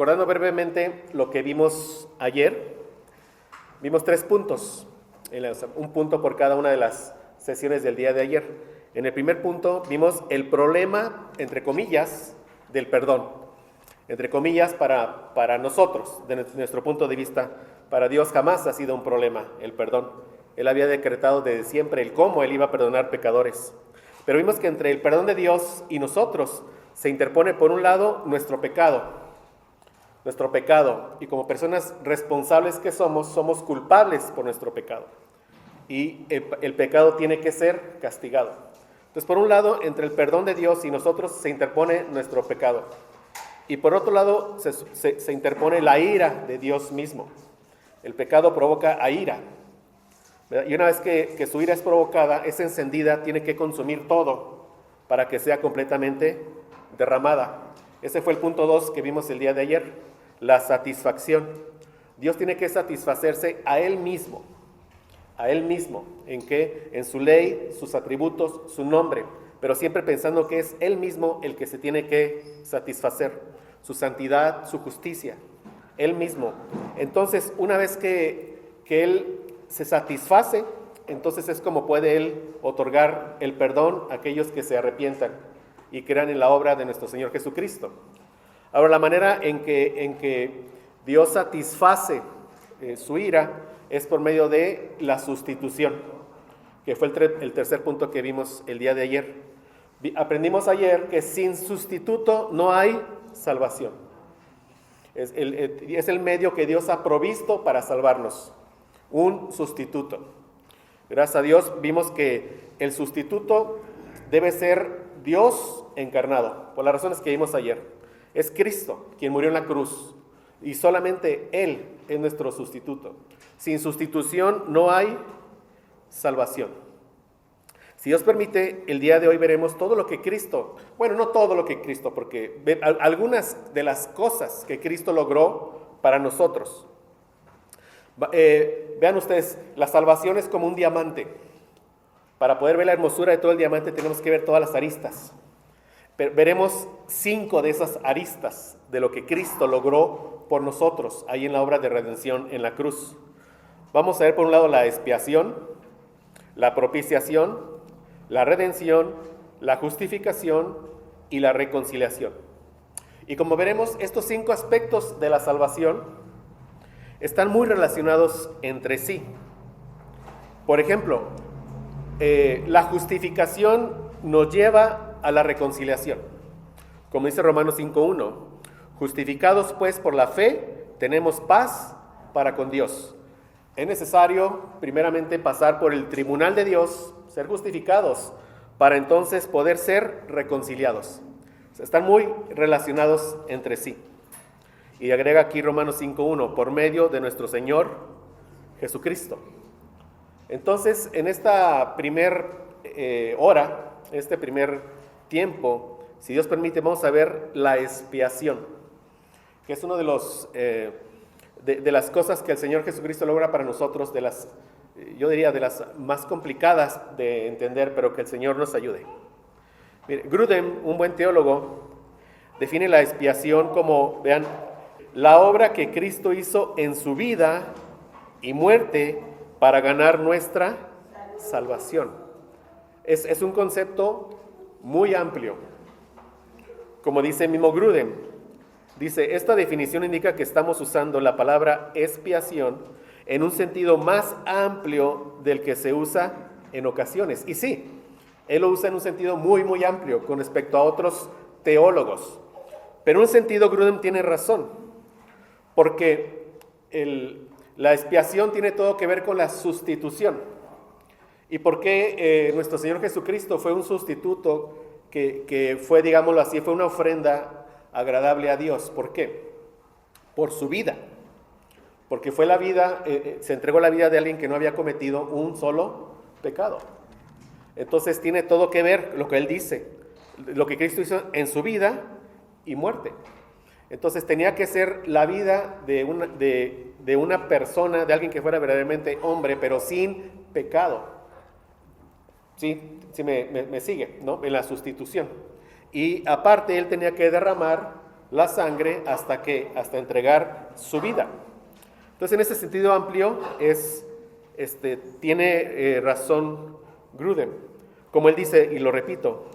recordando brevemente lo que vimos ayer, vimos 3 puntos, un punto por cada una de las sesiones del día de ayer. En el primer punto vimos el problema, entre comillas, del perdón. Entre comillas, para nosotros, de nuestro punto de vista, para Dios jamás ha sido un problema el perdón. Él había decretado desde siempre el cómo Él iba a perdonar pecadores. Pero vimos que entre el perdón de Dios y nosotros se interpone, por un lado, nuestro pecado. Y como personas responsables que somos culpables por nuestro pecado. Y el pecado tiene que ser castigado. Entonces, por un lado, entre el perdón de Dios y nosotros se interpone nuestro pecado. Y por otro lado, se interpone la ira de Dios mismo. El pecado provoca a ira. Y una vez que su ira es provocada, es encendida, tiene que consumir todo para que sea completamente derramada. Ese fue el punto 2 que vimos el día de ayer, la satisfacción. Dios tiene que satisfacerse a Él mismo, en su ley, sus atributos, su nombre, pero siempre pensando que es Él mismo el que se tiene que satisfacer, su santidad, su justicia, Él mismo. Entonces, una vez que Él se satisface, entonces es como puede Él otorgar el perdón a aquellos que se arrepientan y crean en la obra de nuestro Señor Jesucristo. Ahora, la manera en que Dios satisface su ira es por medio de la sustitución, que fue el tercer punto que vimos el día de ayer. Aprendimos ayer que sin sustituto no hay salvación. Es el medio que Dios ha provisto para salvarnos, un sustituto. Gracias a Dios vimos que el sustituto debe ser Dios encarnado, por las razones que vimos ayer. Es Cristo quien murió en la cruz y solamente Él es nuestro sustituto. Sin sustitución no hay salvación. Si Dios permite, el día de hoy veremos todo lo que Cristo, bueno, no todo lo que Cristo, porque algunas de las cosas que Cristo logró para nosotros. Vean ustedes, la salvación es como un diamante. Para poder ver la hermosura de todo el diamante tenemos que ver todas las aristas. Pero veremos 5 de esas aristas de lo que Cristo logró por nosotros, ahí en la obra de redención en la cruz. Vamos a ver por un lado la expiación, la propiciación, la redención, la justificación y la reconciliación. Y como veremos, estos 5 aspectos de la salvación están muy relacionados entre sí. Por ejemplo, la justificación nos lleva a la reconciliación. Como dice Romanos 5:1, justificados pues por la fe, tenemos paz para con Dios. Es necesario primeramente pasar por el tribunal de Dios, ser justificados, para entonces poder ser reconciliados. Están muy relacionados entre sí. Y agrega aquí Romanos 5:1, por medio de nuestro Señor Jesucristo. Entonces, en esta primer hora, este primer tiempo, si Dios permite, vamos a ver la expiación, que es uno de los de las cosas que el Señor Jesucristo logra para nosotros, yo diría de las más complicadas de entender, pero que el Señor nos ayude. Mire, Grudem, un buen teólogo, define la expiación como, vean, la obra que Cristo hizo en su vida y muerte para ganar nuestra salvación. Es un concepto muy amplio. Como dice el mismo Grudem, dice, esta definición indica que estamos usando la palabra expiación en un sentido más amplio del que se usa en ocasiones. Y sí, él lo usa en un sentido muy, muy amplio con respecto a otros teólogos. Pero en un sentido Grudem tiene razón, porque la expiación tiene todo que ver con la sustitución. ¿Y por qué nuestro Señor Jesucristo fue un sustituto que fue, digámoslo así, fue una ofrenda agradable a Dios? ¿Por qué? Por su vida. Porque fue la vida, se entregó la vida de alguien que no había cometido un solo pecado. Entonces tiene todo que ver lo que Él dice, lo que Cristo hizo en su vida y muerte. Entonces tenía que ser la vida de una persona, de alguien que fuera verdaderamente hombre, pero sin pecado. Sí me sigue, ¿no? En la sustitución. Y aparte Él tenía que derramar la sangre hasta entregar su vida. Entonces, en ese sentido amplio tiene razón Grudem. Como él dice, y lo repito,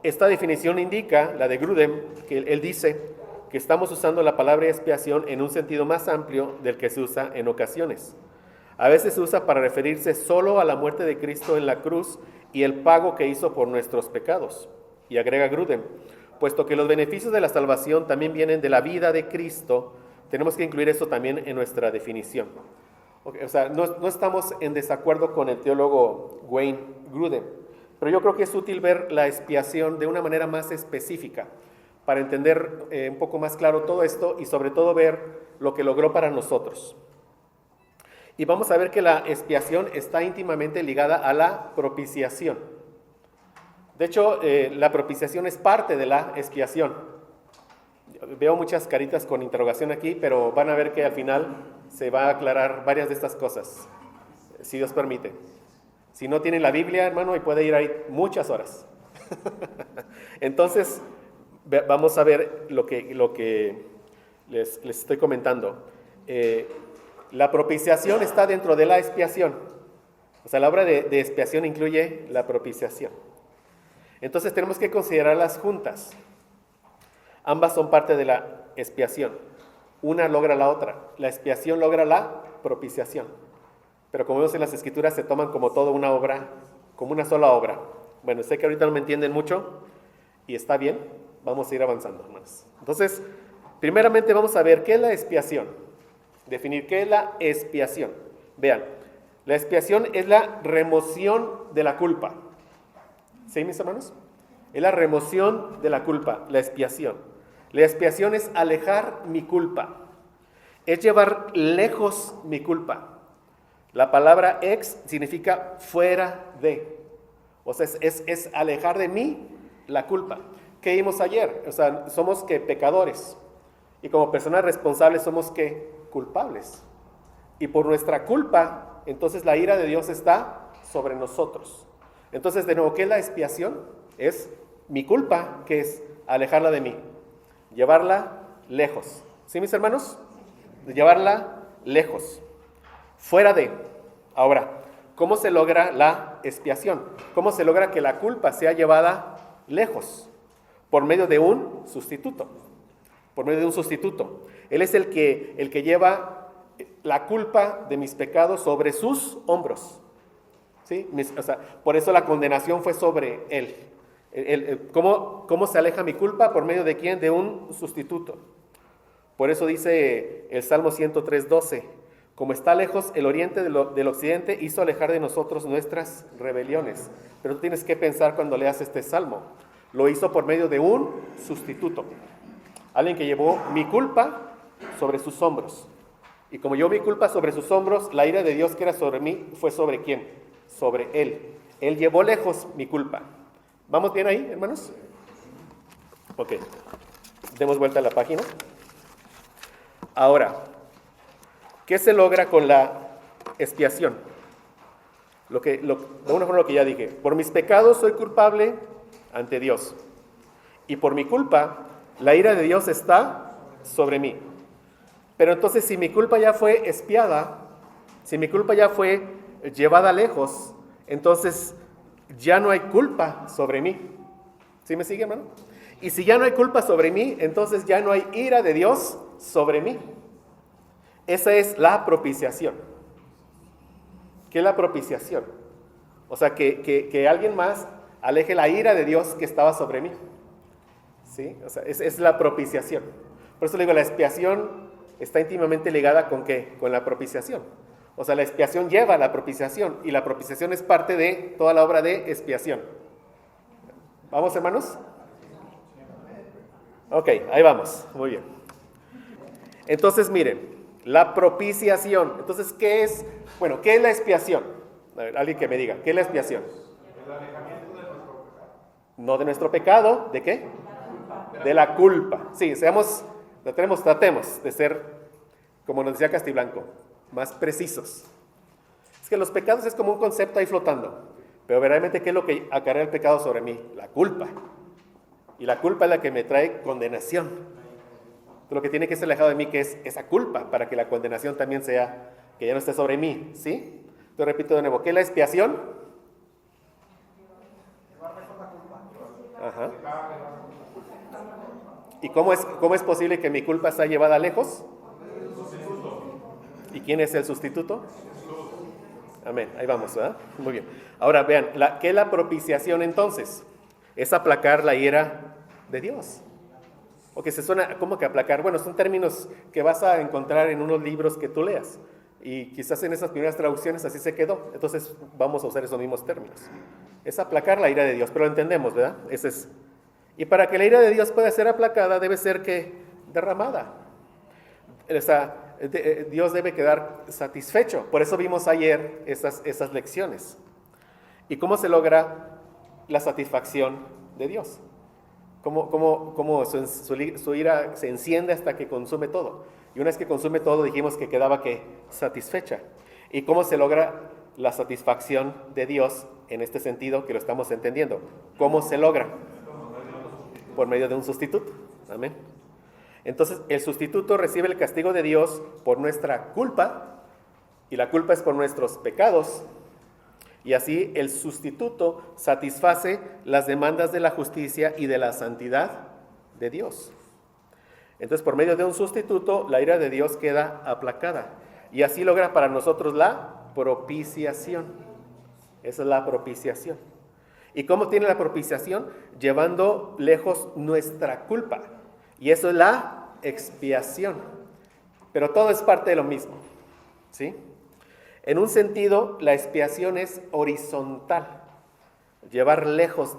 esta definición indica, la de Grudem, que él dice que estamos usando la palabra expiación en un sentido más amplio del que se usa en ocasiones. A veces se usa para referirse solo a la muerte de Cristo en la cruz y el pago que hizo por nuestros pecados. Y agrega Grudem, puesto que los beneficios de la salvación también vienen de la vida de Cristo, tenemos que incluir eso también en nuestra definición. O sea, no estamos en desacuerdo con el teólogo Wayne Grudem, pero yo creo que es útil ver la expiación de una manera más específica para entender un poco más claro todo esto y sobre todo ver lo que logró para nosotros. Y vamos a ver que la expiación está íntimamente ligada a la propiciación. De hecho, la propiciación es parte de la expiación. Veo muchas caritas con interrogación aquí, pero van a ver que al final se va a aclarar varias de estas cosas, si Dios permite. Si no tienen la Biblia, hermano, y puede ir ahí muchas horas. Entonces, vamos a ver lo que les estoy comentando. La propiciación está dentro de la expiación. O sea, la obra de expiación incluye la propiciación. Entonces tenemos que considerarlas juntas. Ambas son parte de la expiación. Una logra la otra. La expiación logra la propiciación. Pero como vemos en las Escrituras, se toman como toda una obra, como una sola obra. Bueno, sé que ahorita no me entienden mucho y está bien. Vamos a ir avanzando, hermanos. Entonces, primeramente vamos a ver qué es la expiación. Definir qué es la expiación. Vean, la expiación es la remoción de la culpa. ¿Sí, mis hermanos? Es la remoción de la culpa, la expiación. La expiación es alejar mi culpa. Es llevar lejos mi culpa. La palabra ex significa fuera de. O sea, es alejar de mí la culpa. ¿Qué vimos ayer? O sea, somos que pecadores. Y como personas responsables somos que culpables. Y por nuestra culpa, entonces la ira de Dios está sobre nosotros. Entonces, de nuevo, ¿qué es la expiación? Es mi culpa, que es alejarla de mí. Llevarla lejos. ¿Sí, mis hermanos? Llevarla lejos. Fuera de. Ahora, ¿cómo se logra la expiación? ¿Cómo se logra que la culpa sea llevada lejos? Por medio de un sustituto. Por medio de un sustituto. Él es el que lleva la culpa de mis pecados sobre sus hombros. ¿Sí? O sea, por eso la condenación fue sobre él. ¿Cómo se aleja mi culpa? ¿Por medio de quién? De un sustituto. Por eso dice el Salmo 103:12, como está lejos el oriente del occidente, hizo alejar de nosotros nuestras rebeliones. Pero tú tienes que pensar cuando leas este salmo, lo hizo por medio de un sustituto. Alguien que llevó mi culpa sobre sus hombros. Y como yo mi culpa sobre sus hombros, la ira de Dios que era sobre mí fue sobre quién? Sobre él. Él llevó lejos mi culpa. ¿Vamos bien ahí, hermanos? Ok. Demos vuelta a la página. Ahora, ¿qué se logra con la expiación? De una forma lo que ya dije. Por mis pecados soy culpable ante Dios. Y por mi culpa, la ira de Dios está sobre mí. Pero entonces, si mi culpa ya fue expiada, si mi culpa ya fue llevada lejos, entonces ya no hay culpa sobre mí. ¿Sí me sigue, hermano? Y si ya no hay culpa sobre mí, entonces ya no hay ira de Dios sobre mí. Esa es la propiciación. ¿Qué es la propiciación? O sea, que alguien más aleje la ira de Dios que estaba sobre mí. ¿Sí? O sea, es la propiciación. Por eso le digo, la expiación está íntimamente ligada ¿con qué? Con la propiciación. O sea, la expiación lleva a la propiciación y la propiciación es parte de toda la obra de expiación. ¿Vamos, hermanos? Ok, ahí vamos. Muy bien. Entonces, miren, la propiciación. Entonces, ¿qué es? Bueno, ¿qué es la expiación? A ver, alguien que me diga, ¿qué es la expiación? El alejamiento de nuestro pecado. No de nuestro pecado, ¿de qué? De la culpa. Sí, tratemos de ser, como nos decía Castiblanco, más precisos. Es que los pecados es como un concepto ahí flotando. Pero verdaderamente, ¿qué es lo que acarrea el pecado sobre mí? La culpa. Y la culpa es la que me trae condenación. Lo que tiene que ser alejado de mí, que es esa culpa, para que la condenación también sea, que ya no esté sobre mí, ¿sí? Entonces repito de nuevo, ¿qué es la expiación? Ajá. ¿Y cómo es posible que mi culpa sea llevada lejos? ¿Y quién es el sustituto? Amén, ahí vamos, ¿verdad? Muy bien. Ahora vean, ¿qué es la propiciación entonces? Es aplacar la ira de Dios. O que se suena, ¿cómo que aplacar? Bueno, son términos que vas a encontrar en unos libros que tú leas. Y quizás en esas primeras traducciones así se quedó. Entonces vamos a usar esos mismos términos. Es aplacar la ira de Dios, pero lo entendemos, ¿verdad? Ese es. Y para que la ira de Dios pueda ser aplacada, debe ser que derramada. O sea, Dios debe quedar satisfecho. Por eso vimos ayer esas lecciones. ¿Y cómo se logra la satisfacción de Dios? ¿Cómo su ira se enciende hasta que consume todo? Y una vez que consume todo, dijimos que quedaba satisfecha. ¿Y cómo se logra la satisfacción de Dios en este sentido que lo estamos entendiendo? ¿Cómo se logra? Por medio de un sustituto. Amén. Entonces, el sustituto recibe el castigo de Dios por nuestra culpa, y la culpa es por nuestros pecados. Y así el sustituto satisface las demandas de la justicia y de la santidad de Dios. Entonces, por medio de un sustituto, la ira de Dios queda aplacada. Y así logra para nosotros la propiciación. Esa es la propiciación. ¿Y cómo tiene la propiciación? Llevando lejos nuestra culpa. Y eso es la expiación. Pero todo es parte de lo mismo, ¿sí? En un sentido, la expiación es horizontal, llevar lejos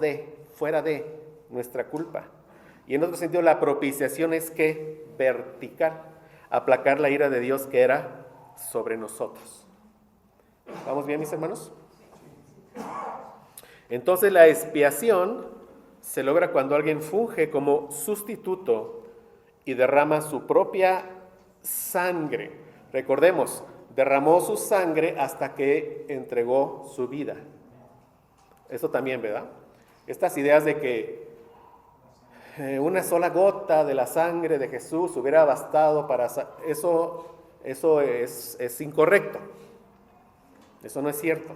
fuera de nuestra culpa. Y en otro sentido, la propiciación es vertical, aplacar la ira de Dios que era sobre nosotros. ¿Vamos bien, mis hermanos? Entonces, la expiación se logra cuando alguien funge como sustituto y derrama su propia sangre. Recordemos, derramó su sangre hasta que entregó su vida. Eso también, ¿verdad? Estas ideas de que una sola gota de la sangre de Jesús hubiera bastado para... Eso es incorrecto. Eso no es cierto.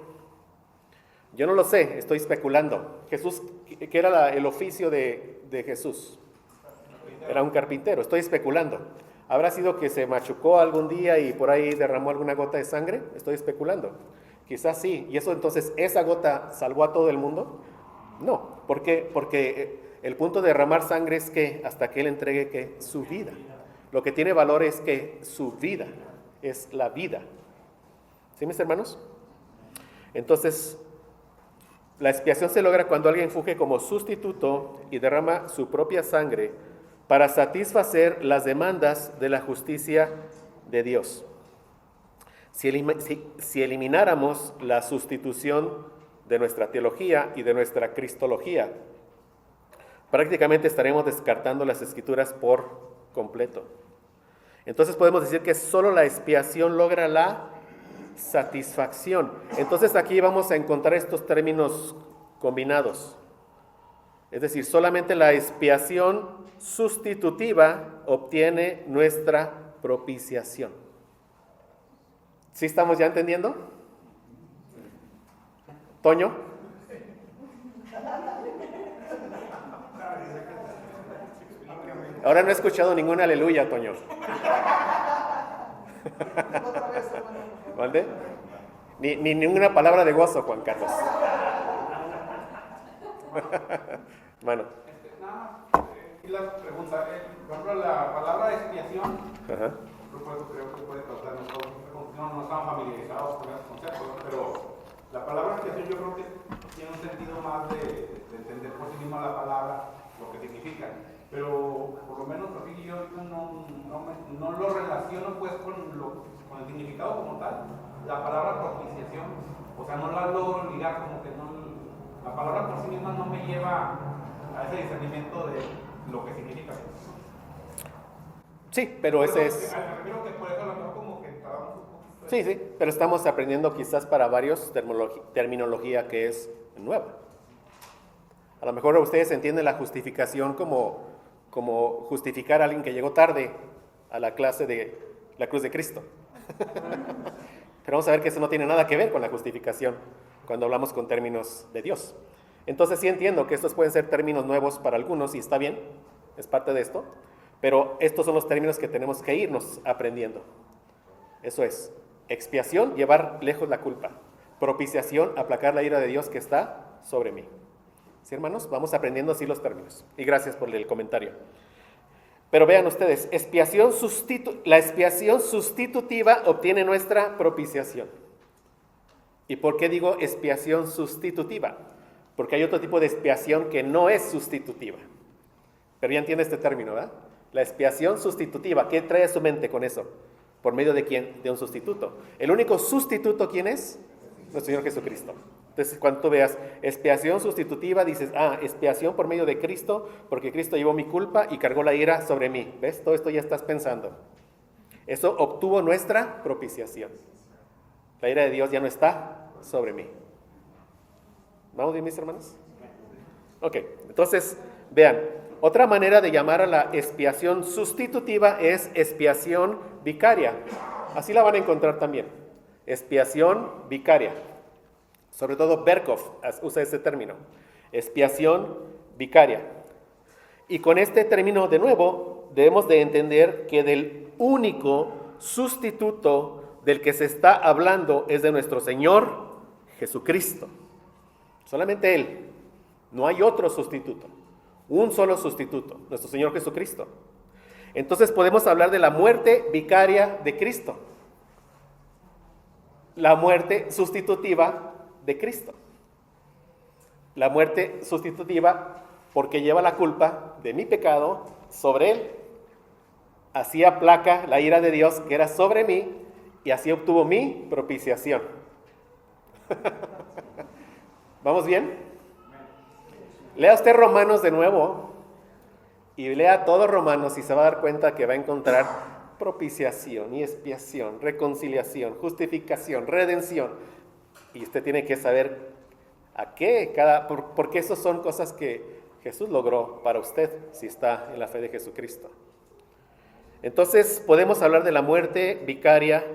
Yo no lo sé, estoy especulando. Jesús, ¿qué era el oficio de Jesús? Era un carpintero, estoy especulando. ¿Habrá sido que se machucó algún día y por ahí derramó alguna gota de sangre? Estoy especulando. Quizás sí. ¿Y eso entonces, esa gota salvó a todo el mundo? No. ¿Por qué? Porque el punto de derramar sangre es que hasta que Él entregue su vida. Lo que tiene valor es que su vida es la vida. ¿Sí, mis hermanos? Entonces, la expiación se logra cuando alguien funge como sustituto y derrama su propia sangre para satisfacer las demandas de la justicia de Dios. Si elimináramos la sustitución de nuestra teología y de nuestra cristología, prácticamente estaremos descartando las Escrituras por completo. Entonces podemos decir que solo la expiación logra la satisfacción. Entonces aquí vamos a encontrar estos términos combinados. Es decir, solamente la expiación sustitutiva obtiene nuestra propiciación. ¿Sí estamos ya entendiendo? ¿Toño? Ahora no he escuchado ningún aleluya, Toño. ¿Vale? Ni ninguna palabra de gozo, Juan Carlos. Bueno. Y la pregunta, por ejemplo, la palabra expiación, Ajá. creo que puede causar, no estamos familiarizados con esos conceptos, pero la palabra expiación yo creo que tiene un sentido más de entender por sí misma la palabra, lo que significa. Pero por lo menos aquí yo no lo relaciono pues con el significado como tal, la palabra propiciación, o sea, no la logro ligar, como que la palabra por sí misma no me lleva a ese discernimiento de lo que significa. Sí, pero ese es... Creo que por eso a lo mejor como que estábamos un poco... Sí, pero estamos aprendiendo quizás para varios terminología que es nueva. A lo mejor ustedes entienden la justificación como justificar a alguien que llegó tarde a la clase de la cruz de Cristo. Pero vamos a ver que eso no tiene nada que ver con la justificación cuando hablamos con términos de Dios. Entonces sí entiendo que estos pueden ser términos nuevos para algunos y está bien, es parte de esto, pero estos son los términos que tenemos que irnos aprendiendo. Eso es, expiación, llevar lejos la culpa. Propiciación, aplacar la ira de Dios que está sobre mí. ¿Sí, hermanos? Vamos aprendiendo así los términos. Y gracias por el comentario. Pero vean ustedes, la expiación sustitutiva obtiene nuestra propiciación. ¿Y por qué digo expiación sustitutiva? Porque hay otro tipo de expiación que no es sustitutiva. Pero ya entiende este término, ¿verdad? La expiación sustitutiva, ¿qué trae a su mente con eso? ¿Por medio de quién? De un sustituto. ¿El único sustituto quién es? Nuestro Señor Jesucristo. Entonces, cuando tú veas expiación sustitutiva, dices, expiación por medio de Cristo, porque Cristo llevó mi culpa y cargó la ira sobre mí. ¿Ves? Todo esto ya estás pensando. Eso obtuvo nuestra propiciación. La ira de Dios ya no está sobre mí. ¿Vamos bien, mis hermanos? Ok, entonces, vean, otra manera de llamar a la expiación sustitutiva es expiación vicaria. Así la van a encontrar también. Expiación vicaria. Sobre todo Berkov usa ese término. Expiación vicaria. Y con este término, de nuevo, debemos de entender que del único sustituto del que se está hablando es de nuestro Señor Jesucristo. Solamente Él. No hay otro sustituto. Un solo sustituto, nuestro Señor Jesucristo. Entonces podemos hablar de la muerte vicaria de Cristo. La muerte sustitutiva de Cristo. La muerte sustitutiva porque lleva la culpa de mi pecado sobre Él. Así aplaca la ira de Dios que era sobre mí y así obtuvo mi propiciación. ¿Vamos bien? Lea usted Romanos de nuevo y lea todo Romanos y se va a dar cuenta que va a encontrar propiciación y expiación, reconciliación, justificación, redención. Y usted tiene que saber a qué, porque esas son cosas que Jesús logró para usted si está en la fe de Jesucristo. Entonces podemos hablar de la muerte vicaria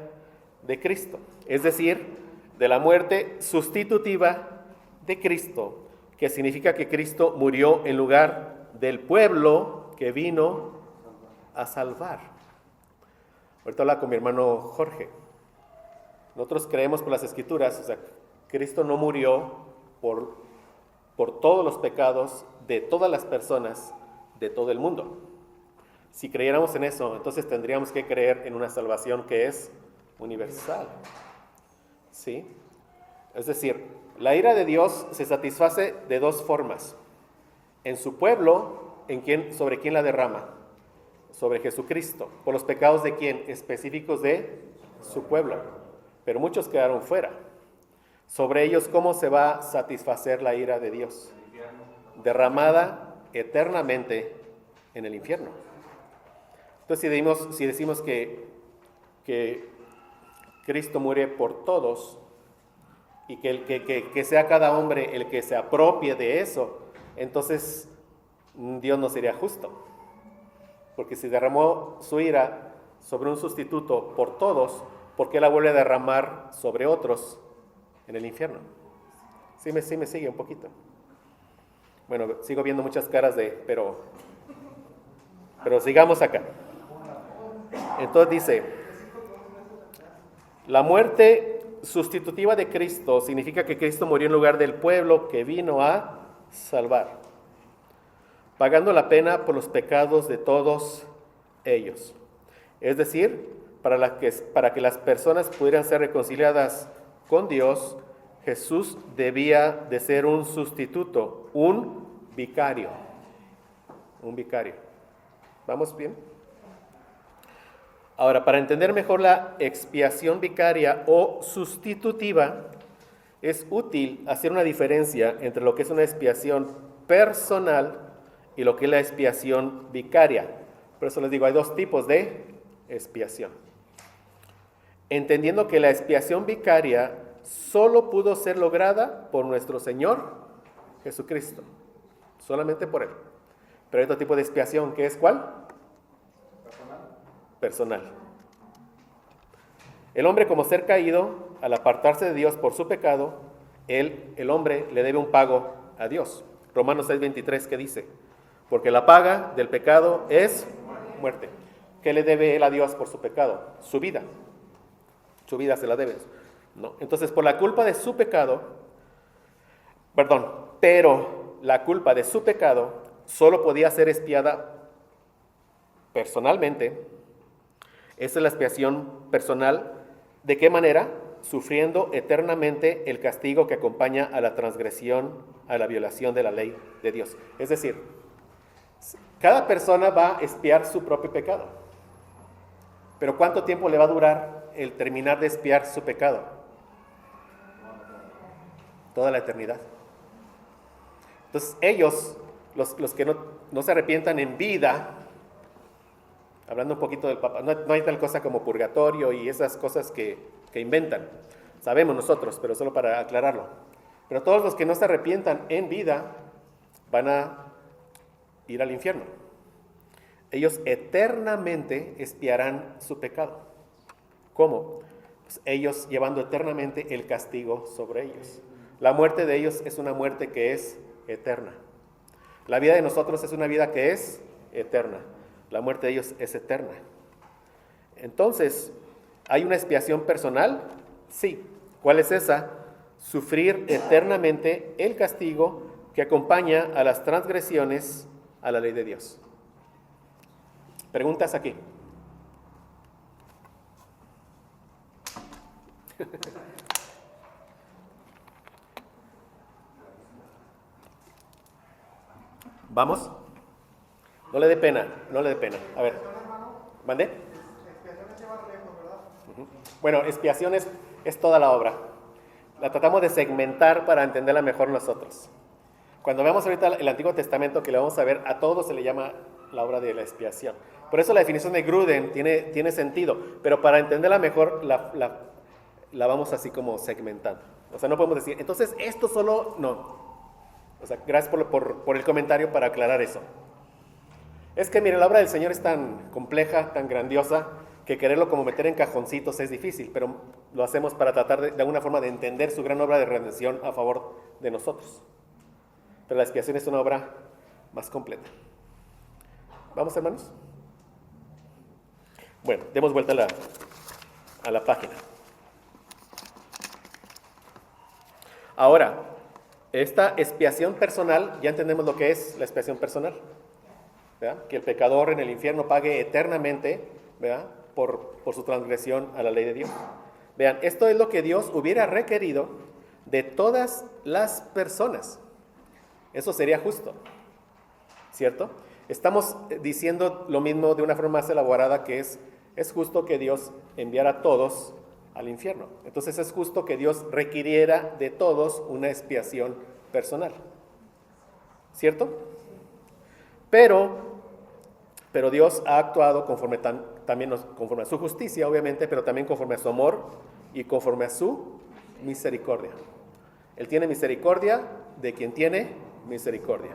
de Cristo, es decir, de la muerte sustitutiva de Cristo, que significa que Cristo murió en lugar del pueblo que vino a salvar. Ahorita hablaba con mi hermano Jorge. Nosotros creemos por las Escrituras, o sea, Cristo no murió por todos los pecados de todas las personas de todo el mundo. Si creyéramos en eso, entonces tendríamos que creer en una salvación que es universal. ¿Sí? Es decir, la ira de Dios se satisface de dos formas. En su pueblo, ¿sobre quién la derrama? Sobre Jesucristo. ¿Por los pecados de quién? Específicos de su pueblo. Pero muchos quedaron fuera. Sobre ellos, ¿cómo se va a satisfacer la ira de Dios? Derramada eternamente en el infierno. Entonces, si decimos que Cristo muere por todos y que sea cada hombre el que se apropie de eso, entonces Dios no sería justo. Porque si derramó su ira sobre un sustituto por todos, ¿por qué la vuelve a derramar sobre otros en el infierno? Sí me sigue un poquito. Bueno, sigo viendo muchas caras pero sigamos acá. Entonces dice, la muerte sustitutiva de Cristo significa que Cristo murió en lugar del pueblo que vino a salvar, pagando la pena por los pecados de todos ellos. Es decir, para que las personas pudieran ser reconciliadas con Dios, Jesús debía de ser un sustituto, un vicario. Un vicario. ¿Vamos bien? Ahora, para entender mejor la expiación vicaria o sustitutiva, es útil hacer una diferencia entre lo que es una expiación personal y lo que es la expiación vicaria. Por eso les digo, hay dos tipos de expiación. Entendiendo que la expiación vicaria solo pudo ser lograda por nuestro Señor Jesucristo. solamente por Él. Pero hay otro tipo de expiación, que es ¿cuál? Personal. El hombre como ser caído, al apartarse de Dios por su pecado, el hombre le debe un pago a Dios. Romanos 6:23, ¿qué dice? Porque la paga del pecado es muerte. ¿Qué le debe él a Dios por su pecado? Su vida. Su vida se la debe. ¿No? Entonces, por la culpa de su pecado, pero la culpa de su pecado solo podía ser expiada personalmente. Esa es la expiación personal. ¿De qué manera? Sufriendo eternamente el castigo que acompaña a la transgresión, a la violación de la ley de Dios. Es decir, cada persona va a expiar su propio pecado. Pero ¿cuánto tiempo le va a durar el terminar de expiar su pecado? Toda la eternidad. Entonces ellos, los que no se arrepientan en vida, hablando un poquito del Papa, no hay tal cosa como purgatorio y esas cosas que inventan. Sabemos nosotros, pero solo para aclararlo. Pero todos los que no se arrepientan en vida van a ir al infierno. Ellos eternamente expiarán su pecado. ¿Cómo? Pues ellos llevando eternamente el castigo sobre ellos. La muerte de ellos es una muerte que es eterna. La vida de nosotros es una vida que es eterna. La muerte de ellos es eterna. Entonces, ¿hay una expiación personal? Sí. ¿Cuál es esa? Sufrir eternamente el castigo que acompaña a las transgresiones a la ley de Dios. ¿Preguntas aquí? ¿Vamos? No le dé pena, no le dé pena. A ver, ¿mande? Expiación es llevar lejos, ¿verdad? Bueno, expiación es toda la obra. La tratamos de segmentar para entenderla mejor nosotros. Cuando veamos ahorita el Antiguo Testamento, que lo vamos a ver, a todo se le llama la obra de la expiación. Por eso la definición de Gruden tiene sentido, pero para entenderla mejor la vamos así como segmentando. O sea, no podemos decir, entonces esto solo, no. O sea, gracias por el comentario para aclarar eso. Es que, mire, la obra del Señor es tan compleja, tan grandiosa, que quererlo como meter en cajoncitos es difícil, pero lo hacemos para tratar de alguna forma de entender su gran obra de redención a favor de nosotros. Pero la expiación es una obra más completa. ¿Vamos, hermanos? Bueno, demos vuelta a la página. Ahora, esta expiación personal, ya entendemos lo que es la expiación personal, ¿verdad? Que el pecador en el infierno pague eternamente, ¿verdad? Por su transgresión a la ley de Dios. Vean, esto es lo que Dios hubiera requerido de todas las personas. Eso sería justo, ¿cierto? Estamos diciendo lo mismo de una forma más elaborada, que es justo que Dios enviara a todos al infierno. Entonces es justo que Dios requiriera de todos una expiación personal, ¿cierto? Pero Dios ha actuado también conforme a su justicia, obviamente, pero también conforme a su amor y conforme a su misericordia. Él tiene misericordia de quien tiene misericordia.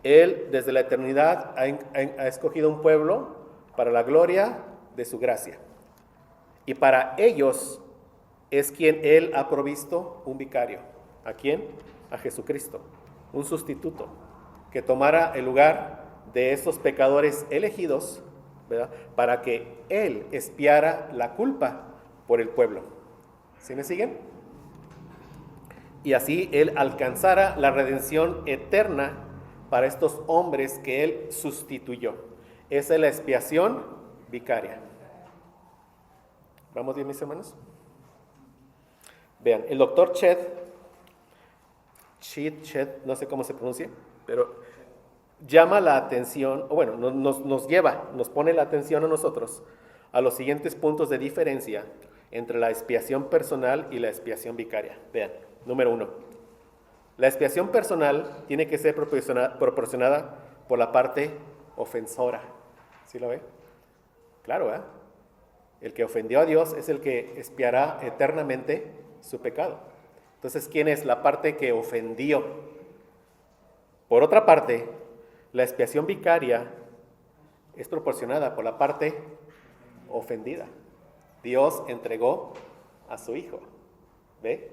Él, desde la eternidad, ha escogido un pueblo para la gloria de su gracia. Y para ellos es quien Él ha provisto un vicario. ¿A quién? A Jesucristo, un sustituto, que tomara el lugar de esos pecadores elegidos, ¿verdad? Para que Él expiara la culpa por el pueblo. ¿Sí me siguen? Y así Él alcanzara la redención eterna para estos hombres que Él sustituyó. Esa es la expiación vicaria. ¿Vamos bien, mis hermanos? Vean, el doctor Ched, no sé cómo se pronuncia, pero llama la atención, o bueno, nos pone la atención a nosotros a los siguientes puntos de diferencia entre la expiación personal y la expiación vicaria. Vean, número 1. La expiación personal tiene que ser proporcionada por la parte ofensora. ¿Sí lo ve? Claro, ¿eh? El que ofendió a Dios es el que expiará eternamente su pecado. Entonces, ¿quién es la parte que ofendió? Por otra parte, la expiación vicaria es proporcionada por la parte ofendida. Dios entregó a su Hijo. ¿Ve?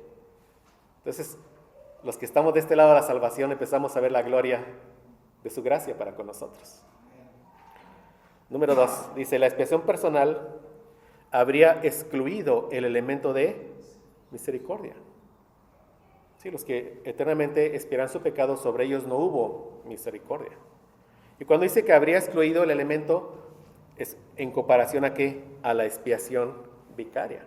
Entonces, los que estamos de este lado de la salvación empezamos a ver la gloria de su gracia para con nosotros. Número 2, dice, la expiación personal habría excluido el elemento de misericordia. Sí, los que eternamente expiaran su pecado, sobre ellos no hubo misericordia. Y cuando dice que habría excluido el elemento, es en comparación a ¿qué? A la expiación vicaria.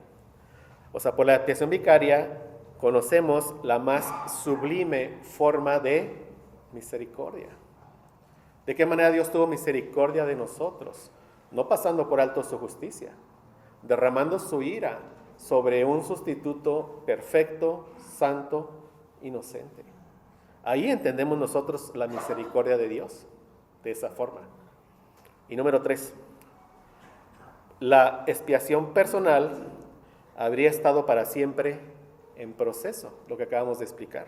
O sea, por la expiación vicaria conocemos la más sublime forma de misericordia. ¿De qué manera Dios tuvo misericordia de nosotros? No pasando por alto su justicia, derramando su ira sobre un sustituto perfecto, santo, inocente. Ahí entendemos nosotros la misericordia de Dios, de esa forma. Y número 3, la expiación personal habría estado para siempre en proceso, lo que acabamos de explicar.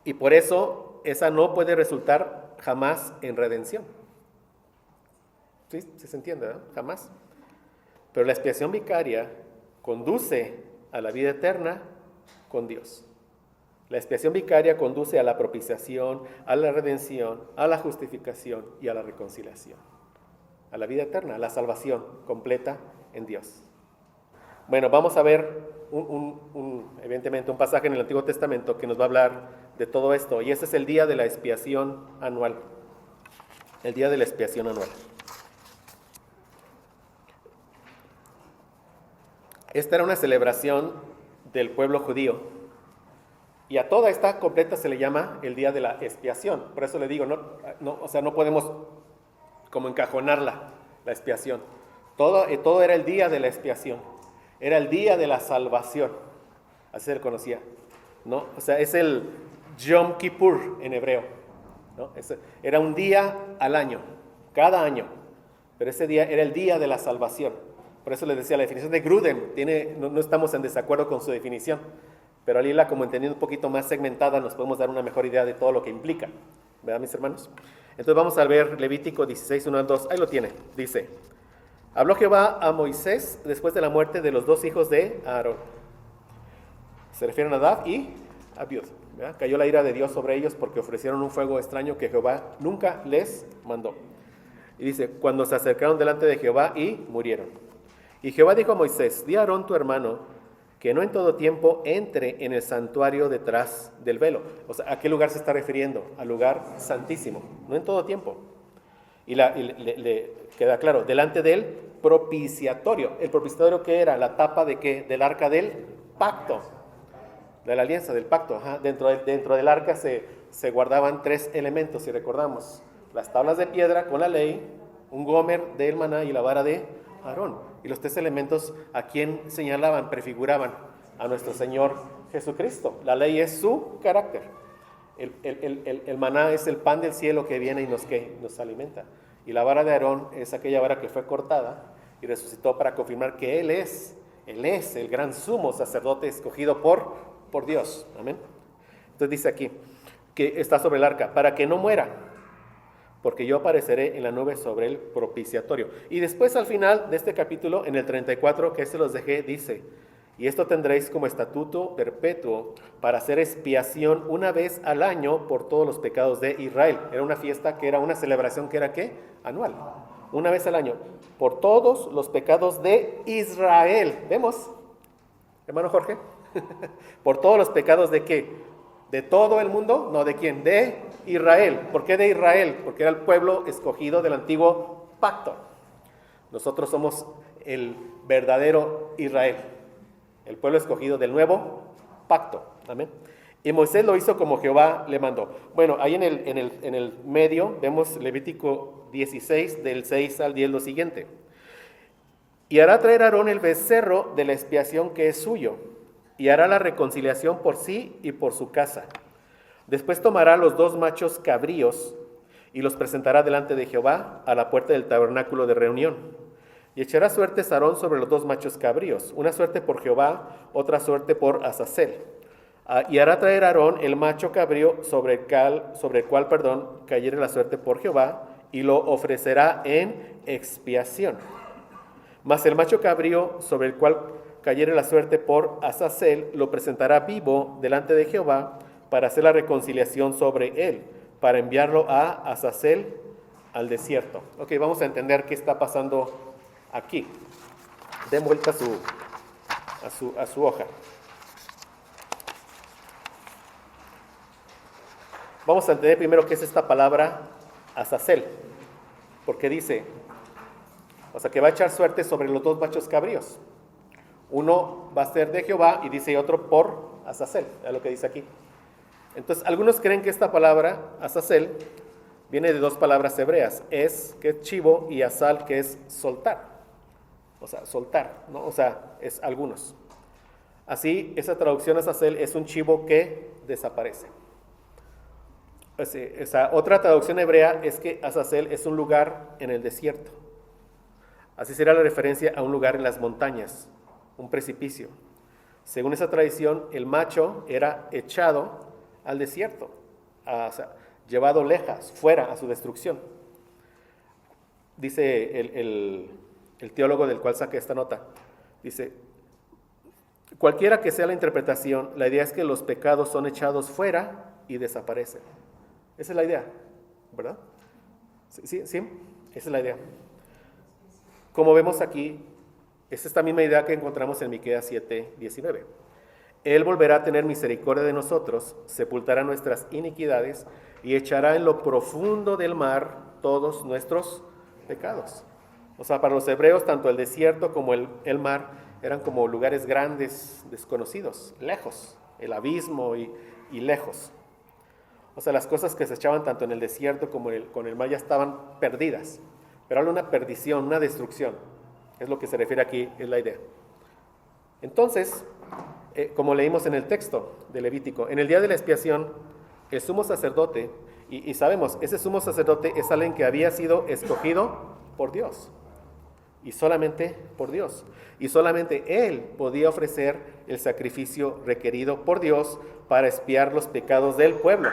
Y por eso esa no puede resultar jamás en redención. ¿Sí? ¿Sí se entiende? ¿No? Jamás. Pero la expiación vicaria conduce a la vida eterna con Dios. La expiación vicaria conduce a la propiciación, a la redención, a la justificación y a la reconciliación. A la vida eterna, a la salvación completa en Dios. Bueno, vamos a ver evidentemente un pasaje en el Antiguo Testamento que nos va a hablar de todo esto. Y ese es el día de la expiación anual. El día de la expiación anual. Esta era una celebración del pueblo judío. Y a toda esta completa se le llama el día de la expiación. Por eso le digo, no podemos como encajonarla, la expiación. Todo era el día de la expiación. Era el día de la salvación. Así se le conocía, ¿no? O sea, es el Yom Kippur en hebreo, ¿no? Era un día al año, cada año. Pero ese día era el día de la salvación. Por eso les decía, la definición de Gruden, no estamos en desacuerdo con su definición. Pero al irla como entendiendo un poquito más segmentada, nos podemos dar una mejor idea de todo lo que implica. ¿Verdad, mis hermanos? Entonces vamos a ver Levítico 16, 1 al 2. Ahí lo tiene. Dice, habló Jehová a Moisés después de la muerte de los dos hijos de Aarón. Se refieren a Nadab y Abiud. ¿Verdad? Cayó la ira de Dios sobre ellos porque ofrecieron un fuego extraño que Jehová nunca les mandó. Y dice, cuando se acercaron delante de Jehová y murieron. Y Jehová dijo a Moisés, di a Aarón tu hermano, que no en todo tiempo entre en el santuario detrás del velo. O sea, ¿a qué lugar se está refiriendo? Al lugar santísimo, no en todo tiempo. Y le queda claro, delante del propiciatorio. ¿El propiciatorio qué era? La tapa de qué? Del arca del pacto, de la alianza, del pacto. Ajá. Dentro del arca se guardaban 3 elementos, si recordamos. Las tablas de piedra con la ley, un gomer del maná y la vara de Aarón. Y los 3 elementos, ¿a quién señalaban, prefiguraban? A nuestro Señor Jesucristo. La ley es su carácter. El maná es el pan del cielo que viene y nos alimenta. Y la vara de Aarón es aquella vara que fue cortada y resucitó para confirmar que Él es el gran sumo sacerdote escogido por Dios. Amén. Entonces dice aquí que está sobre el arca, para que no muera, porque yo apareceré en la nube sobre el propiciatorio. Y después al final de este capítulo, en el 34, que se los dejé, dice, y esto tendréis como estatuto perpetuo para hacer expiación una vez al año por todos los pecados de Israel. Era una fiesta que era una celebración que era ¿qué? Anual. Una vez al año. Por todos los pecados de Israel. ¿Vemos? Hermano Jorge. Por todos los pecados de ¿qué? ¿De todo el mundo? No, ¿de quién? De Israel. ¿Por qué de Israel? Porque era el pueblo escogido del antiguo pacto. Nosotros somos el verdadero Israel. El pueblo escogido del nuevo pacto. Amén. Y Moisés lo hizo como Jehová le mandó. Bueno, ahí en el medio vemos Levítico 16, del 6 al 10, lo siguiente. Y hará traer a Aarón el becerro de la expiación que es suyo, y hará la reconciliación por sí y por su casa. Después tomará los 2 machos cabríos y los presentará delante de Jehová a la puerta del tabernáculo de reunión. Y echará suertes Aarón sobre los 2 machos cabríos, una suerte por Jehová, otra suerte por Azazel. Y hará traer a Aarón el macho cabrío sobre el cual cayere la suerte por Jehová, y lo ofrecerá en expiación. Mas el macho cabrío sobre el cual cayere la suerte por Azazel, lo presentará vivo delante de Jehová para hacer la reconciliación sobre él, para enviarlo a Azazel al desierto. Ok, vamos a entender qué está pasando aquí. Den vuelta a su hoja. Vamos a entender primero qué es esta palabra Azazel, porque dice, o sea, que va a echar suerte sobre los dos machos cabríos. Uno va a ser de Jehová y dice otro por Azazel, es lo que dice aquí. Entonces, algunos creen que esta palabra Azazel viene de dos palabras hebreas, es, que es chivo, y azal, que es soltar. O sea, soltar, ¿no? O sea, es algunos. Así, esa traducción Azazel es un chivo que desaparece. Esa otra traducción hebrea es que Azazel es un lugar en el desierto. Así será la referencia a un lugar en las montañas, un precipicio. Según esa tradición, el macho era echado al desierto, o sea, llevado lejos, fuera, a su destrucción. Dice el teólogo del cual saqué esta nota, dice, cualquiera que sea la interpretación, la idea es que los pecados son echados fuera y desaparecen. Esa es la idea, ¿verdad? ¿Sí? Esa es la idea. Como vemos aquí, es esta misma idea que encontramos en Miqueas 7:19. Él volverá a tener misericordia de nosotros, sepultará nuestras iniquidades y echará en lo profundo del mar todos nuestros pecados. O sea, para los hebreos, tanto el desierto como el mar eran como lugares grandes, desconocidos, lejos, el abismo y lejos. O sea, las cosas que se echaban tanto en el desierto como con el mar ya estaban perdidas. Pero habla de una perdición, una destrucción. Es lo que se refiere aquí, es la idea. Entonces, como leímos en el texto de Levítico, en el día de la expiación, el sumo sacerdote, y sabemos, ese sumo sacerdote es alguien que había sido escogido por Dios. Y solamente por Dios. Y solamente él podía ofrecer el sacrificio requerido por Dios para expiar los pecados del pueblo.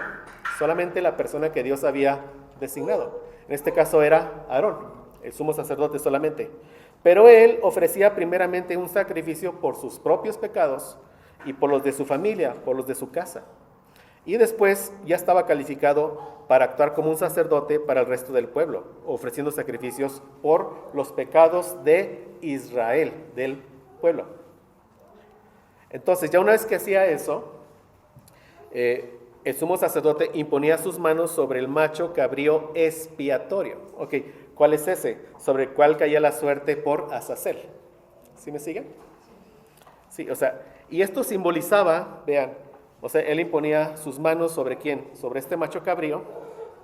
Solamente la persona que Dios había designado. En este caso era Aarón, el sumo sacerdote solamente. Pero él ofrecía primeramente un sacrificio por sus propios pecados y por los de su familia, por los de su casa. Y después ya estaba calificado para actuar como un sacerdote para el resto del pueblo, ofreciendo sacrificios por los pecados de Israel, del pueblo. Entonces, ya una vez que hacía eso, el sumo sacerdote imponía sus manos sobre el macho cabrío expiatorio. Ok, ¿cuál es ese? Sobre el cual caía la suerte por Azazel. ¿Sí me siguen? Sí, o sea, y esto simbolizaba, vean, o sea, él imponía sus manos sobre ¿quién? Sobre este macho cabrío,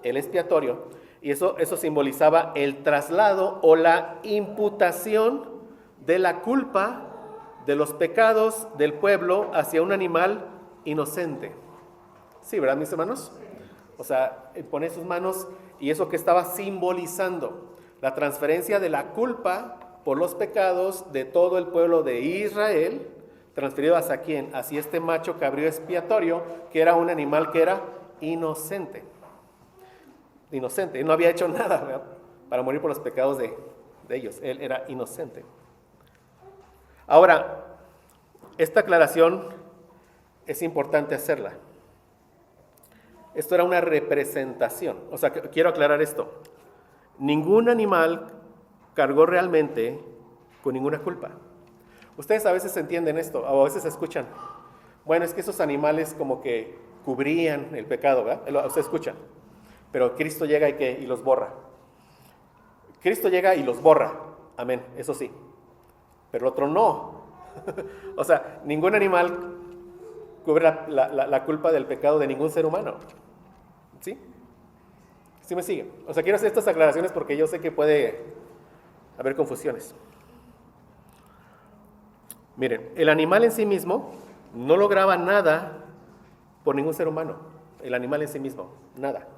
el expiatorio, y eso simbolizaba el traslado o la imputación de la culpa de los pecados del pueblo hacia un animal inocente. Sí, ¿verdad, mis hermanos? O sea, pone sus manos y eso que estaba simbolizando la transferencia de la culpa por los pecados de todo el pueblo de Israel, transferido hacia quién, hacia este macho cabrío expiatorio, que era un animal que era inocente. Inocente, él no había hecho nada, ¿verdad?, para morir por los pecados de ellos, él era inocente. Ahora, esta aclaración es importante hacerla. Esto era una representación, o sea, quiero aclarar esto. Ningún animal cargó realmente con ninguna culpa. Ustedes a veces entienden esto, o a veces escuchan. Bueno, es que esos animales como que cubrían el pecado, ¿verdad? Ustedes escuchan. Pero Cristo llega y los borra. Cristo llega y los borra, amén, eso sí. Pero el otro no. O sea, ningún animal cubre la culpa del pecado de ningún ser humano. ¿Sí? ¿Sí me siguen? O sea, quiero hacer estas aclaraciones porque yo sé que puede haber confusiones. Miren, el animal en sí mismo no lograba nada por ningún ser humano. El animal en sí mismo, nada.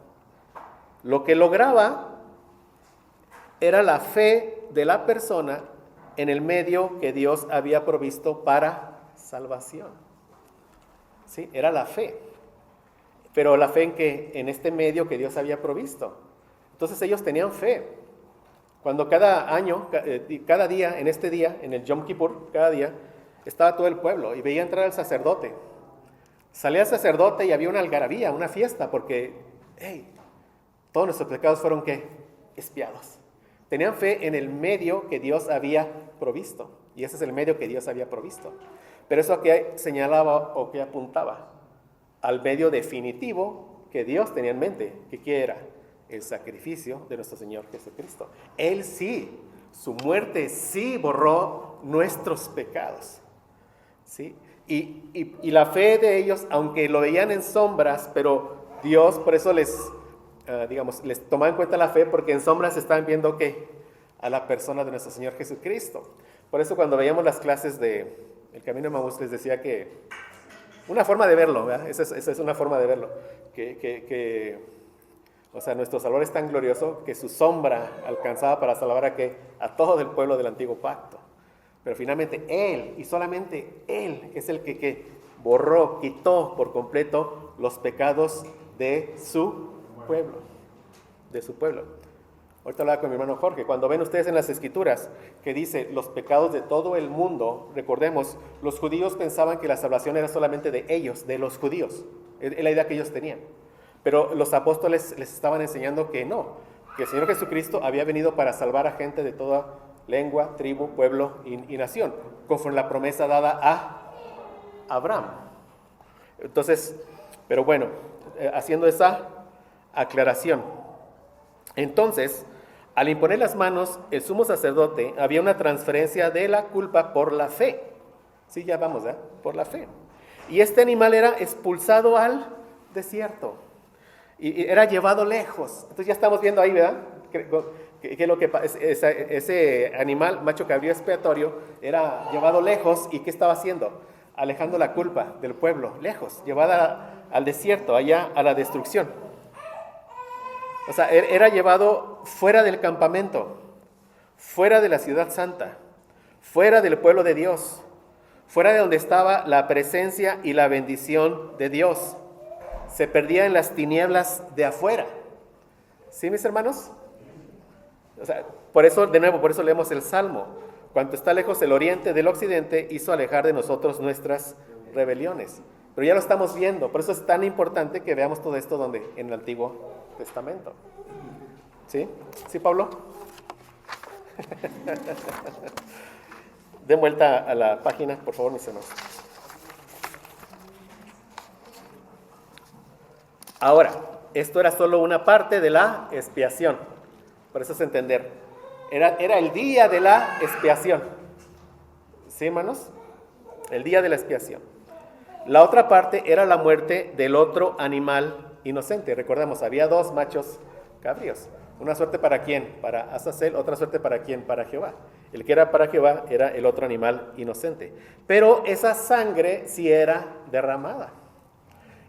Lo que lograba era la fe de la persona en el medio que Dios había provisto para salvación. ¿sí? Era la fe. Pero la fe en que en este medio que Dios había provisto. Entonces ellos tenían fe. Cuando cada año, cada día, en este día, en el Yom Kippur, cada día, estaba todo el pueblo y veía entrar al sacerdote. Salía el sacerdote y había una algarabía, una fiesta, porque, hey, todos nuestros pecados fueron, ¿qué? Expiados. Tenían fe en el medio que Dios había provisto. Y ese es el medio que Dios había provisto. Pero eso que señalaba o que apuntaba al medio definitivo que Dios tenía en mente, que ¿qué era? El sacrificio de nuestro Señor Jesucristo. Él sí, su muerte sí borró nuestros pecados. ¿Sí? Y la fe de ellos, aunque lo veían en sombras, pero Dios por eso les tomaba en cuenta la fe, porque en sombras estaban viendo ¿qué? A la persona de nuestro Señor Jesucristo. Por eso cuando veíamos las clases de El Camino de Emaús les decía que una forma de verlo, ¿verdad? Esa es una forma de verlo, o sea, nuestro Salvador es tan glorioso que su sombra alcanzaba para salvar a todo el pueblo del antiguo pacto. Pero finalmente Él, y solamente Él, es el que borró, quitó por completo los pecados de su pueblo. De su pueblo. Ahorita hablaba con mi hermano Jorge, cuando ven ustedes en las Escrituras que dice los pecados de todo el mundo, recordemos, los judíos pensaban que la salvación era solamente de ellos, de los judíos. Es la idea que ellos tenían. Pero los apóstoles les estaban enseñando que no, que el Señor Jesucristo había venido para salvar a gente de toda lengua, tribu, pueblo y nación, conforme la promesa dada a Abraham. Entonces, pero bueno, haciendo esa aclaración. Entonces, al imponer las manos, el sumo sacerdote había una transferencia de la culpa por la fe. Sí, ya vamos, ¿eh? Por la fe. Y este animal era expulsado al desierto. Y era llevado lejos. Entonces ya estamos viendo ahí, ¿verdad? Que lo que ese animal, macho cabrío expiatorio, era llevado lejos. ¿Y qué estaba haciendo? Alejando la culpa del pueblo, lejos, llevada al desierto, allá a la destrucción. O sea, era llevado fuera del campamento, fuera de la ciudad santa, fuera del pueblo de Dios, fuera de donde estaba la presencia y la bendición de Dios. Se perdía en las tinieblas de afuera. ¿Sí, mis hermanos? O sea, por eso leemos el Salmo. Cuanto está lejos el oriente del occidente, hizo alejar de nosotros nuestras rebeliones. Pero ya lo estamos viendo, por eso es tan importante que veamos todo esto donde en el Antiguo Testamento. ¿Sí? ¿Sí, Pablo? Den vuelta a la página, por favor, mis hermanos. Ahora, esto era solo una parte de la expiación. Por eso es entender. Era el día de la expiación. ¿Sí, hermanos? El día de la expiación. La otra parte era la muerte del otro animal inocente. Recordemos, había 2 machos cabríos. Una suerte para quién, para Azazel, otra suerte para quién, para Jehová. El que era para Jehová era el otro animal inocente. Pero esa sangre sí era derramada.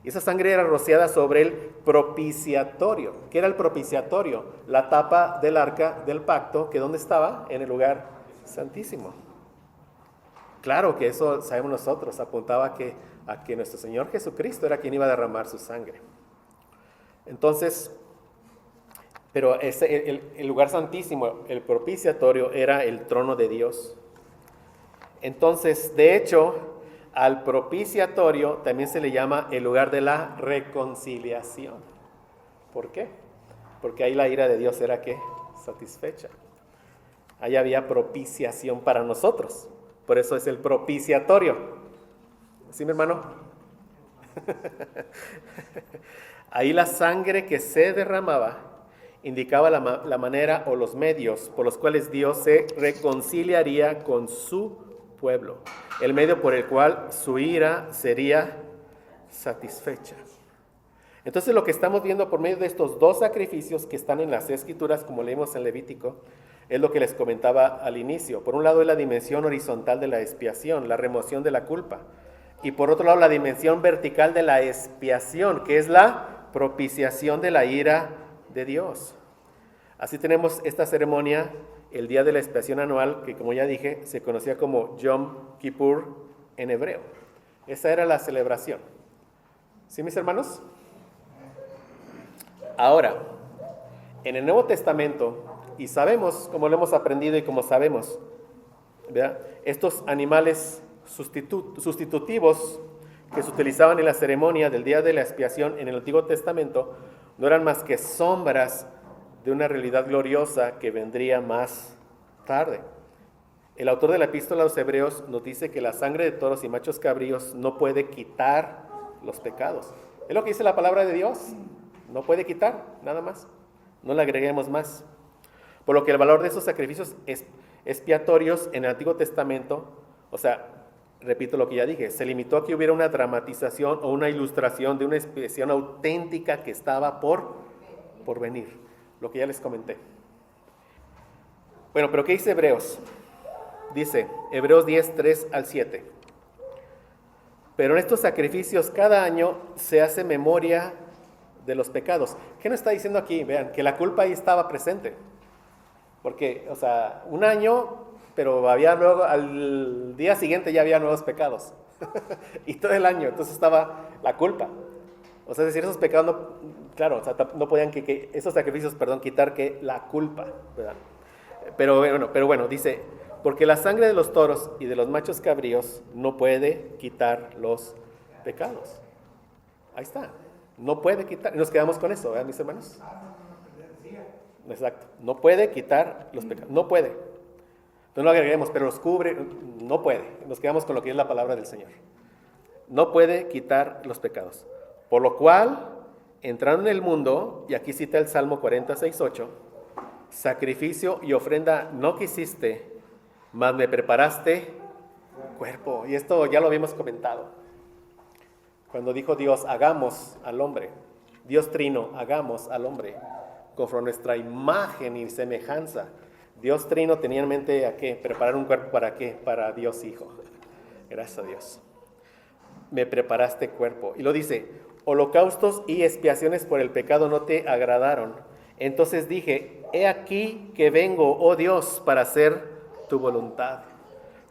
Y esa sangre era rociada sobre el propiciatorio. ¿Qué era el propiciatorio? La tapa del arca del pacto, que ¿dónde estaba? En el lugar santísimo. Claro que eso sabemos nosotros, apuntaba a que nuestro Señor Jesucristo era quien iba a derramar su sangre. Entonces, pero el lugar santísimo, el propiciatorio, era el trono de Dios. Entonces, de hecho, al propiciatorio también se le llama el lugar de la reconciliación. ¿Por qué? Porque ahí la ira de Dios era ¿qué? Satisfecha. Ahí había propiciación para nosotros. Por eso es el propiciatorio. ¿Sí, mi hermano? Ahí la sangre que se derramaba indicaba la manera o los medios por los cuales Dios se reconciliaría con su pueblo, el medio por el cual su ira sería satisfecha. Entonces lo que estamos viendo por medio de estos 2 sacrificios que están en las Escrituras, como leímos en Levítico, es lo que les comentaba al inicio. Por un lado es la dimensión horizontal de la expiación, la remoción de la culpa, y por otro lado la dimensión vertical de la expiación, que es la propiciación de la ira de Dios. Así tenemos esta ceremonia, el día de la expiación anual, que como ya dije, se conocía como Yom Kippur en hebreo. Esa era la celebración. ¿Sí, mis hermanos? Ahora, en el Nuevo Testamento, y sabemos, como lo hemos aprendido y como sabemos, ¿verdad? Estos animales sustitutivos que se utilizaban en la ceremonia del día de la expiación en el Antiguo Testamento no eran más que sombras de una realidad gloriosa que vendría más tarde. El autor de la epístola a los Hebreos nos dice que la sangre de toros y machos cabríos no puede quitar los pecados. Es lo que dice la palabra de Dios. No puede quitar, nada más. No le agreguemos más. Por lo que el valor de esos sacrificios expiatorios en el Antiguo Testamento, o sea, repito lo que ya dije, se limitó a que hubiera una dramatización o una ilustración de una expiación auténtica que estaba por venir, lo que ya les comenté. Bueno, pero ¿qué dice Hebreos? Dice, Hebreos 10, 3 al 7. Pero en estos sacrificios cada año se hace memoria de los pecados. ¿Qué nos está diciendo aquí? Vean, que la culpa ahí estaba presente. Porque, o sea, un año, pero había luego, al día siguiente ya había nuevos pecados. Y todo el año, entonces estaba la culpa. O sea, es decir, esos pecados no, claro, o sea, no podían esos sacrificios, quitar que la culpa, ¿verdad? Pero bueno, dice, porque la sangre de los toros y de los machos cabríos no puede quitar los pecados. Ahí está, no puede quitar, y nos quedamos con eso, ¿verdad, mis hermanos? Exacto, no puede quitar los pecados, no puede. Entonces no agreguemos, pero los cubre, no puede. Nos quedamos con lo que es la palabra del Señor. No puede quitar los pecados. Por lo cual, entrando en el mundo, y aquí cita el Salmo 46:8, sacrificio y ofrenda no quisiste, mas me preparaste cuerpo. Y esto ya lo habíamos comentado. Cuando dijo Dios, hagamos al hombre, Dios Trino, hagamos al hombre, conforme a nuestra imagen y semejanza. Dios Trino tenía en mente ¿a qué? Preparar un cuerpo ¿para qué? Para Dios Hijo. Gracias a Dios. Me preparaste cuerpo. Y lo dice, holocaustos y expiaciones por el pecado no te agradaron. Entonces dije, he aquí que vengo, oh Dios, para hacer tu voluntad.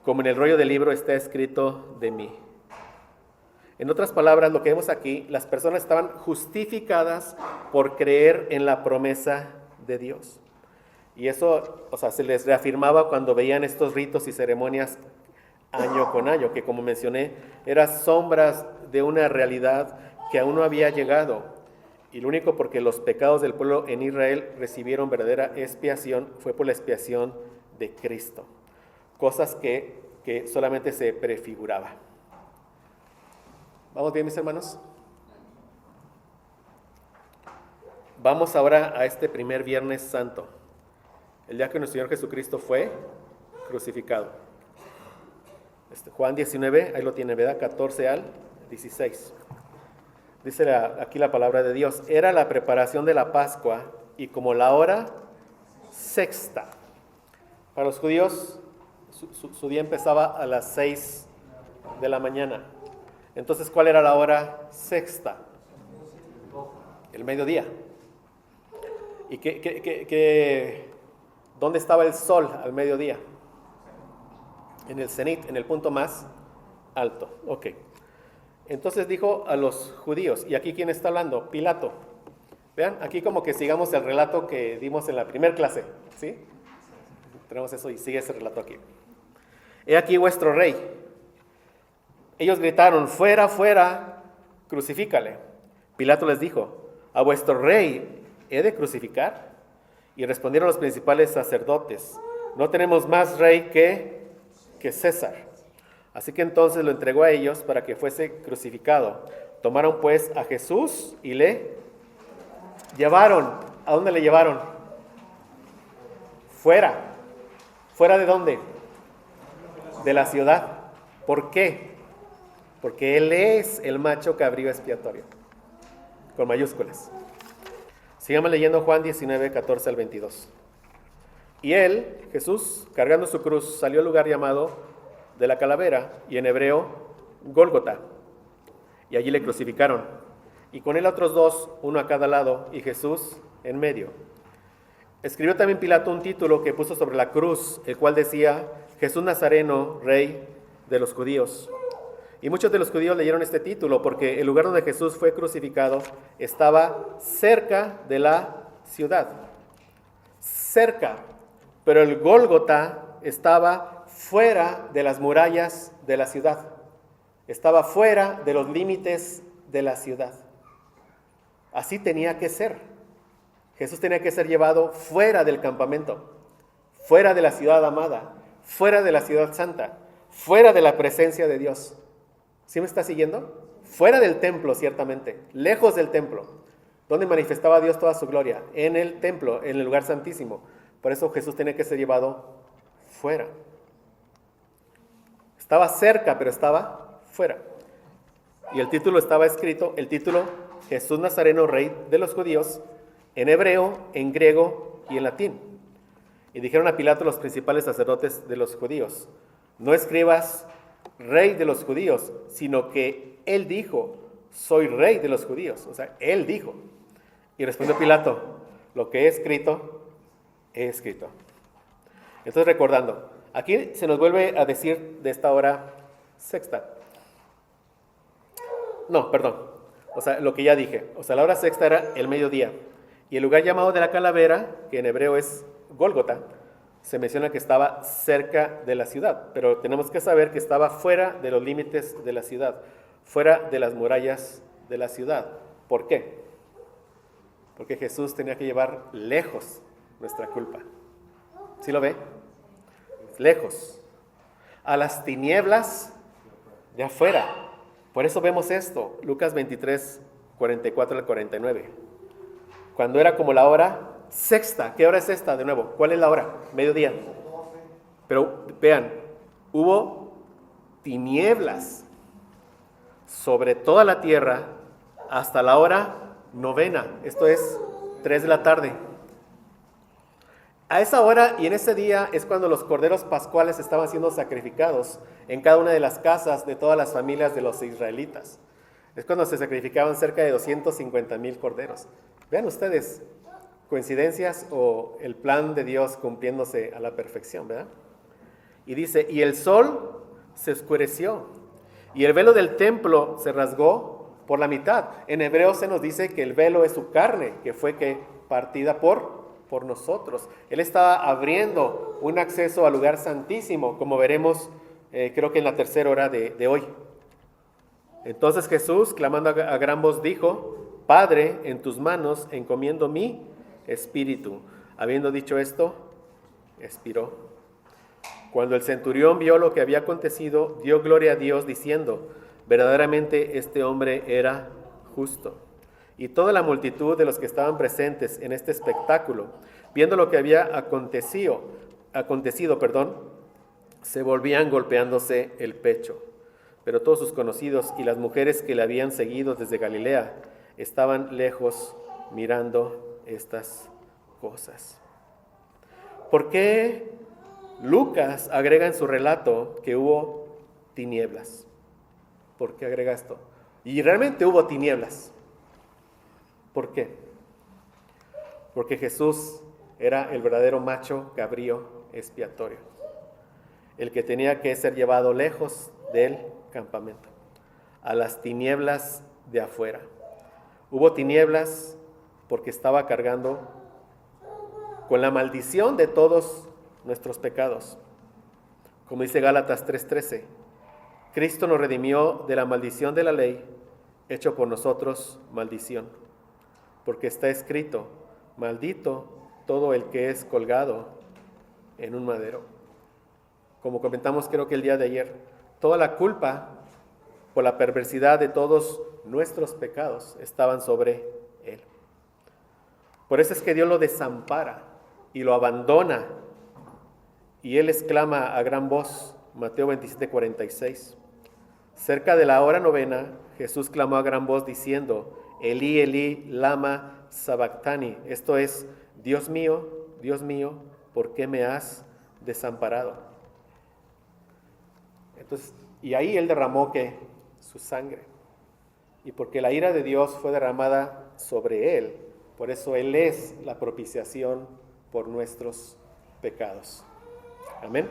Como en el rollo del libro está escrito de mí. En otras palabras, lo que vemos aquí, las personas estaban justificadas por creer en la promesa de Dios. Y eso, o sea, se les reafirmaba cuando veían estos ritos y ceremonias año con año, que como mencioné, eran sombras de una realidad que aún no había llegado. Y lo único porque los pecados del pueblo en Israel recibieron verdadera expiación fue por la expiación de Cristo. Cosas que solamente se prefiguraba. ¿Vamos bien, mis hermanos? Vamos ahora a este primer Viernes Santo, el día que nuestro Señor Jesucristo fue crucificado. Juan 19, ahí lo tiene, ¿verdad? 14 al 16. Dice aquí la palabra de Dios. Era la preparación de la Pascua y como la hora sexta. Para los judíos, su día empezaba a las 6 de la mañana. Entonces, ¿cuál era la hora sexta? El mediodía. ¿Y dónde estaba el sol al mediodía? En el cenit, en el punto más alto. Ok. Entonces dijo a los judíos, y aquí ¿quién está hablando? Pilato. Vean, aquí como que sigamos el relato que dimos en la primera clase, ¿sí? Tenemos eso y sigue ese relato aquí. He aquí vuestro rey. Ellos gritaron, fuera, fuera, crucifícale. Pilato les dijo, ¿a vuestro rey he de crucificar? Y respondieron los principales sacerdotes, no tenemos más rey que César. Así que entonces lo entregó a ellos para que fuese crucificado. Tomaron pues a Jesús y le llevaron. ¿A dónde le llevaron? Fuera. ¿Fuera de dónde? De la ciudad. ¿Por qué? Porque Él es el macho cabrío expiatorio. Con mayúsculas. Sigamos leyendo Juan 19, 14 al 22. Y él, Jesús, cargando su cruz, salió al lugar llamado de la calavera, y en hebreo, Gólgota. Y allí le crucificaron. Y con él otros dos, uno a cada lado, y Jesús en medio. Escribió también Pilato un título que puso sobre la cruz, el cual decía, Jesús Nazareno, Rey de los judíos. Y muchos de los judíos leyeron este título porque el lugar donde Jesús fue crucificado estaba cerca de la ciudad. Cerca, pero el Gólgota estaba fuera de las murallas de la ciudad. Estaba fuera de los límites de la ciudad. Así tenía que ser. Jesús tenía que ser llevado fuera del campamento, fuera de la ciudad amada, fuera de la ciudad santa, fuera de la presencia de Dios. ¿Sí me está siguiendo? Fuera del templo, ciertamente, lejos del templo, donde manifestaba Dios toda su gloria, en el templo, en el lugar santísimo. Por eso Jesús tenía que ser llevado fuera. Estaba cerca, pero estaba fuera. Y el título estaba escrito, el título Jesús Nazareno, Rey de los Judíos, en hebreo, en griego y en latín. Y dijeron a Pilato los principales sacerdotes de los judíos: no escribas Rey de los Judíos, sino que él dijo: soy Rey de los Judíos. O sea, él dijo. Y respondió Pilato: lo que he escrito, he escrito. Entonces, recordando, aquí se nos vuelve a decir de esta hora sexta. No, perdón. O sea, lo que ya dije. O sea, la hora sexta era el mediodía. Y el lugar llamado de la calavera, que en hebreo es Gólgota, se menciona que estaba cerca de la ciudad. Pero tenemos que saber que estaba fuera de los límites de la ciudad, fuera de las murallas de la ciudad. ¿Por qué? Porque Jesús tenía que llevar lejos nuestra culpa. ¿Sí lo ve? Lejos. A las tinieblas de afuera. Por eso vemos esto, Lucas 23, 44 al 49. Cuando era como la hora sexta. ¿Qué hora es esta? De nuevo, ¿cuál es la hora? Mediodía. Pero vean, hubo tinieblas sobre toda la tierra hasta la hora novena. Esto es 3 de la tarde. A esa hora y en ese día es cuando los corderos pascuales estaban siendo sacrificados en cada una de las casas de todas las familias de los israelitas. Es cuando se sacrificaban cerca de 250,000 corderos. Vean ustedes, coincidencias o el plan de Dios cumpliéndose a la perfección, ¿verdad? Y dice, y el sol se oscureció y el velo del templo se rasgó por la mitad. En hebreo se nos dice que el velo es su carne, que fue partida por nosotros. Él estaba abriendo un acceso al lugar santísimo, como veremos, creo que en la tercera hora de hoy. Entonces Jesús, clamando a gran voz, dijo, Padre, en tus manos encomiendo mi espíritu. Habiendo dicho esto, expiró. Cuando el centurión vio lo que había acontecido, dio gloria a Dios, diciendo, verdaderamente este hombre era justo. Y toda la multitud de los que estaban presentes en este espectáculo, viendo lo que había acontecido, se volvían golpeándose el pecho. Pero todos sus conocidos y las mujeres que le habían seguido desde Galilea estaban lejos mirando estas cosas. ¿Por qué Lucas agrega en su relato que hubo tinieblas? ¿Por qué agrega esto? Y realmente hubo tinieblas. ¿Por qué? Porque Jesús era el verdadero macho cabrío expiatorio, el que tenía que ser llevado lejos del campamento, a las tinieblas de afuera. Hubo tinieblas porque estaba cargando con la maldición de todos nuestros pecados. Como dice Gálatas 3:13, Cristo nos redimió de la maldición de la ley, hecho por nosotros maldición. Porque está escrito, maldito todo el que es colgado en un madero. Como comentamos creo que el día de ayer, toda la culpa por la perversidad de todos nuestros pecados estaban sobre él. Por eso es que Dios lo desampara y lo abandona. Y él exclama a gran voz, Mateo 27:46. Cerca de la hora novena, Jesús clamó a gran voz diciendo, Elí, Elí, lama sabactani. Esto es, Dios mío, ¿por qué me has desamparado? Entonces, y ahí él derramó ¿qué? Su sangre. Y porque la ira de Dios fue derramada sobre él, por eso él es la propiciación por nuestros pecados. Amén.